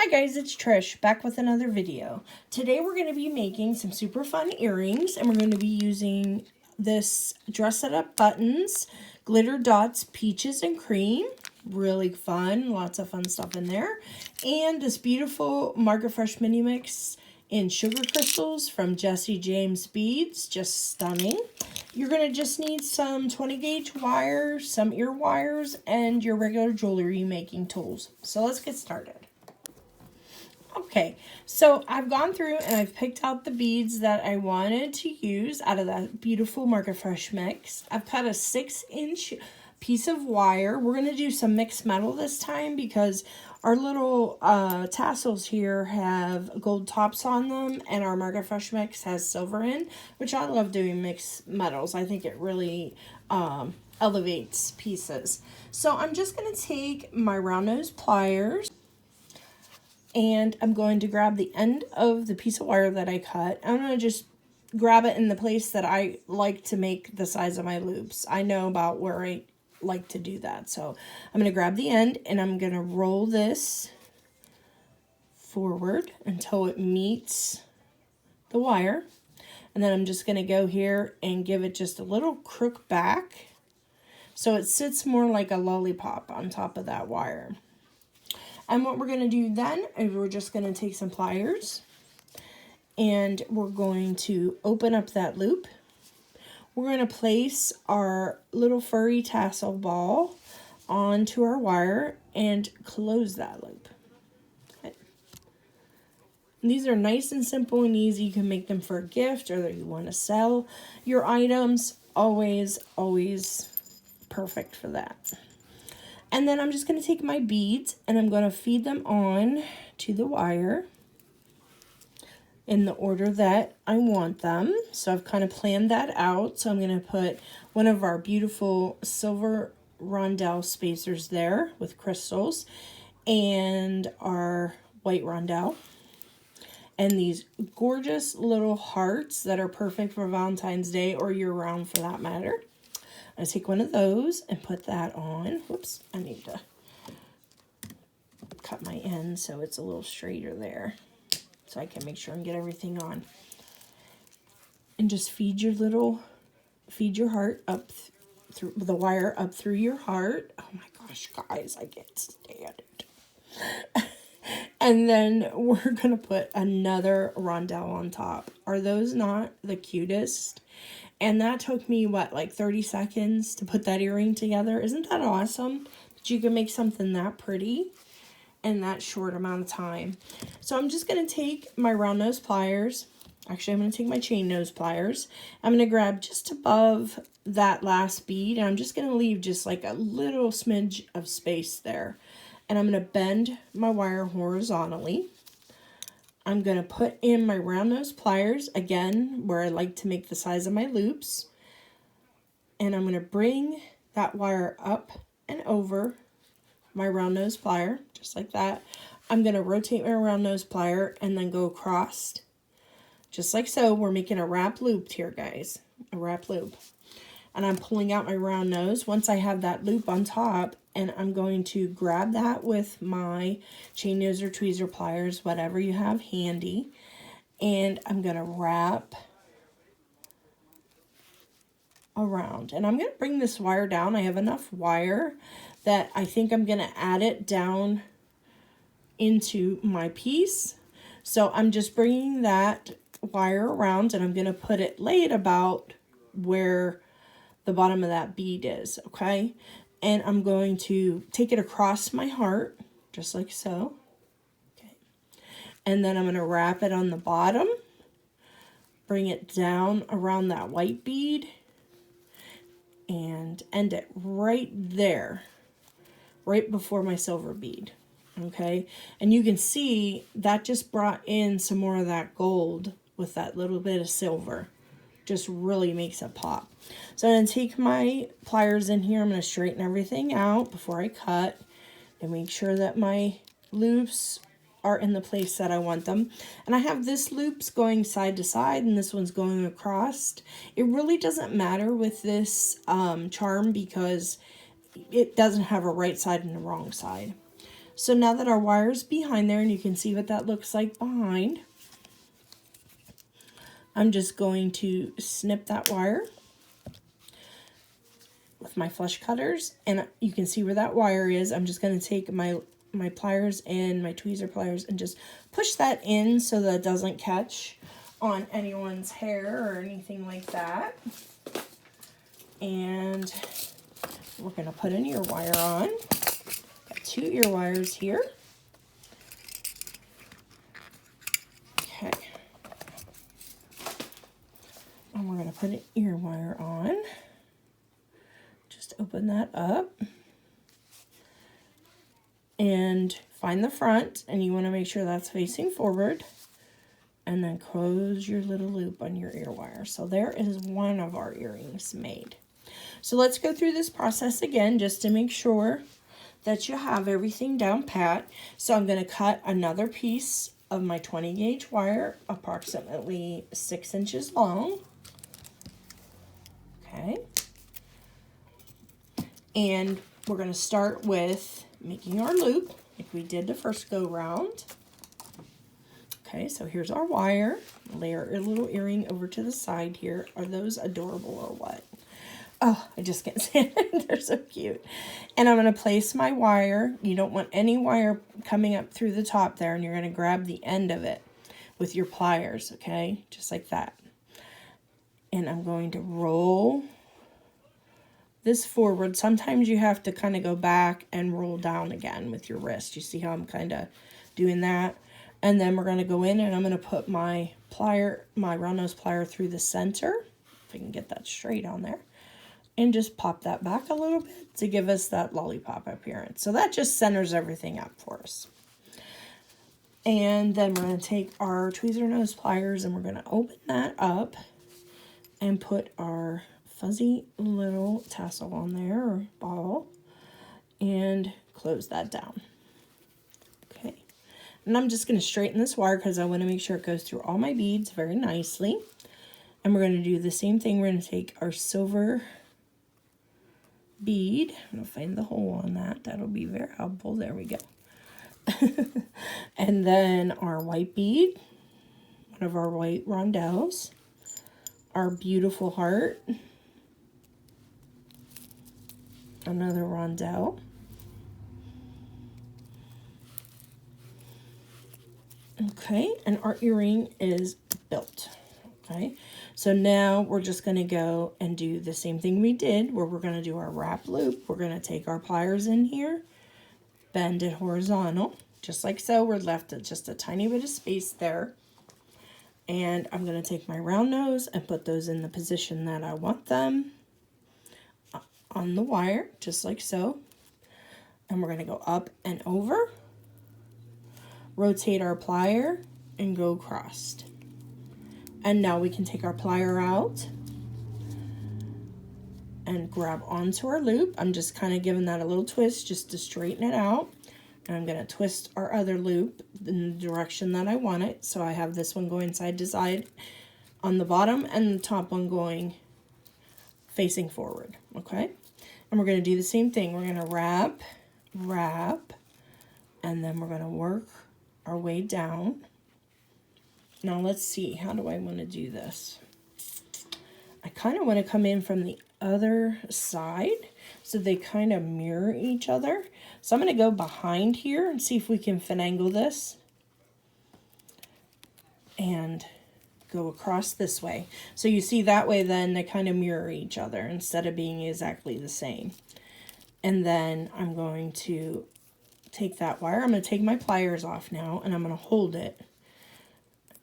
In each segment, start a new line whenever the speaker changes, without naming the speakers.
Hi guys, it's Trish, back with another video. Today we're going to be making some super fun earrings, and we're going to be using this Dress It Up Buttons, Glitter Dots, Peaches and Cream. Really fun, lots of fun stuff in there. And this beautiful Margaret Fresh Mini Mix in Sugar Crystals from Jessie James Beads, just stunning. You're going to just need some 20 gauge wire, some ear wires, and your regular jewelry making tools. So let's get started. Okay, so I've gone through and I've picked out the beads that I wanted to use out of that beautiful Margaret Fresh mix. I've cut a 6-inch piece of wire. We're going to do some mixed metal this time because our little tassels here have gold tops on them, and our Margaret Fresh mix has silver in, which I love doing mixed metals. I think it really elevates pieces. So I'm just going to take my round nose pliers, and I'm going to grab the end of the piece of wire that I cut. I'm going to just grab it in the place that I like to make the size of my loops. I know about where I like to do that. So I'm going to grab the end and I'm going to roll this forward until it meets the wire. And then I'm just going to go here and give it just a little crook back so it sits more like a lollipop on top of that wire. And what we're going to do then is we're just going to take some pliers and we're going to open up that loop. We're going to place our little furry tassel ball onto our wire and close that loop. Okay. These are nice and simple and easy. You can make them for a gift or that you want to sell your items. Always, always perfect for that. And then I'm just going to take my beads and I'm going to feed them on to the wire in the order that I want them. So I've kind of planned that out. So I'm going to put one of our beautiful silver rondelle spacers there with crystals and our white rondelle. And these gorgeous little hearts that are perfect for Valentine's Day or year-round for that matter. I take one of those and put that on. Whoops, I need to cut my end so it's a little straighter there, so I can make sure and get everything on. And just feed your heart up through the wire up through your heart. Oh my gosh, guys, I can't stand it. And then we're gonna put another rondelle on top. Are those not the cutest? And that took me, what, like 30 seconds to put that earring together. Isn't that awesome that you can make something that pretty in that short amount of time? So I'm just going to take my round nose pliers. Actually, I'm going to take my chain nose pliers. I'm going to grab just above that last bead. And I'm just going to leave just like a little smidge of space there. And I'm going to bend my wire horizontally. I'm going to put in my round nose pliers, again, where I like to make the size of my loops. And I'm going to bring that wire up and over my round nose plier, just like that. I'm going to rotate my round nose plier and then go across, just like so. We're making a wrap loop here, guys, a wrap loop. And I'm pulling out my round nose once I have that loop on top, and I'm going to grab that with my chain nose or tweezer pliers, whatever you have handy, and I'm going to wrap around. And I'm going to bring this wire down. I have enough wire that I think I'm going to add it down into my piece. So I'm just bringing that wire around, and I'm going to lay it about where the bottom of that bead is, okay? And I'm going to take it across my heart, just like so. Okay. And then I'm going to wrap it on the bottom, bring it down around that white bead, and end it right there, right before my silver bead, okay? And you can see that just brought in some more of that gold with that little bit of silver. Just really makes it pop. So I'm going to take my pliers in here. I'm going to straighten everything out before I cut and make sure that my loops are in the place that I want them. And I have this loops going side to side and this one's going across. It really doesn't matter with this charm because it doesn't have a right side and a wrong side. So now that our wire's behind there, and you can see what that looks like behind, I'm just going to snip that wire with my flush cutters, and you can see where that wire is. I'm just going to take my pliers and my tweezer pliers and just push that in so that it doesn't catch on anyone's hair or anything like that. And we're going to put an ear wire on. Got 2 ear wires here. Okay. And we're going to put an ear wire on. Just open that up. And find the front, and you want to make sure that's facing forward. And then close your little loop on your ear wire. So there is one of our earrings made. So let's go through this process again just to make sure that you have everything down pat. So I'm going to cut another piece of my 20 gauge wire, approximately 6 inches long. Okay. And we're going to start with making our loop like we did the first go round. Okay, so here's our wire. Layer a little earring over to the side here. Are those adorable or what? Oh, I just can't say it. They're so cute. And I'm going to place my wire. You don't want any wire coming up through the top there, and you're going to grab the end of it with your pliers, okay? Just like that. And I'm going to roll this forward. Sometimes you have to kind of go back and roll down again with your wrist. You see how I'm kind of doing that? And then we're going to go in, and I'm going to put my plier, my round nose plier through the center, if I can get that straight on there, and just pop that back a little bit to give us that lollipop appearance. So that just centers everything up for us. And then we're going to take our tweezer nose pliers, and we're going to open that up and put our fuzzy little tassel on there, or ball, and close that down. Okay, and I'm just going to straighten this wire because I want to make sure it goes through all my beads very nicely. And we're going to do the same thing. We're going to take our silver bead. I'm going to find the hole on that. That'll be very helpful. There we go. And then our white bead, one of our white rondelles, our beautiful heart, another rondelle, okay, and our earring is built. Okay, so now we're just going to go and do the same thing we did, where we're going to do our wrap loop. We're going to take our pliers in here, bend it horizontal, just like so. We're left at just a tiny bit of space there. And I'm going to take my round nose and put those in the position that I want them on the wire, just like so. And we're going to go up and over, rotate our plier, and go across. And now we can take our plier out and grab onto our loop. I'm just kind of giving that a little twist just to straighten it out. And I'm going to twist our other loop in the direction that I want it. So I have this one going side to side on the bottom, and the top one going facing forward. Okay? And we're going to do the same thing. We're going to wrap, and then we're going to work our way down. Now let's see, how do I want to do this? I kind of want to come in from the other side so they kind of mirror each other. So I'm going to go behind here and see if we can finagle this and go across this way. So you see that way then they kind of mirror each other instead of being exactly the same. And then I'm going to take that wire. I'm going to take my pliers off now, and I'm going to hold it.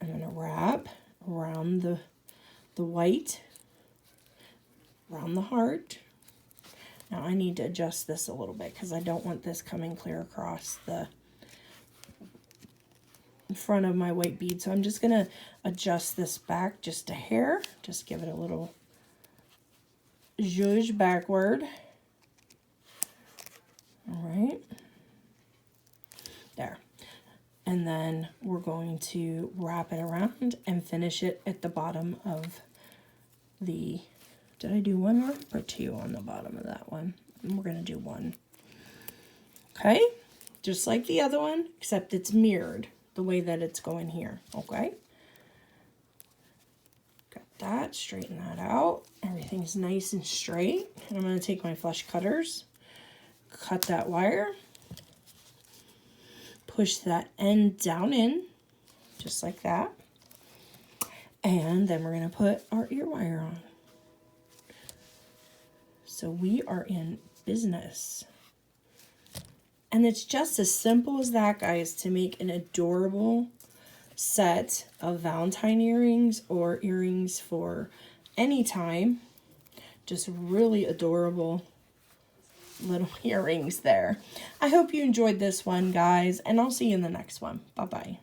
I'm going to wrap around the white, around the heart. Now I need to adjust this a little bit because I don't want this coming clear across the front of my white bead. So I'm just going to adjust this back just a hair. Just give it a little zhuzh backward. All right. There. And then we're going to wrap it around and finish it at the bottom of the, did I do one or two on the bottom of that one? We're going to do one. Okay, just like the other one, except it's mirrored the way that it's going here, okay? Got that, straighten that out. Everything's nice and straight. And I'm going to take my flush cutters, cut that wire, push that end down in, just like that. And then we're going to put our ear wire on. So we are in business. And it's just as simple as that, guys, to make an adorable set of Valentine earrings or earrings for any time. Just really adorable little earrings there. I hope you enjoyed this one, guys, and I'll see you in the next one. Bye-bye.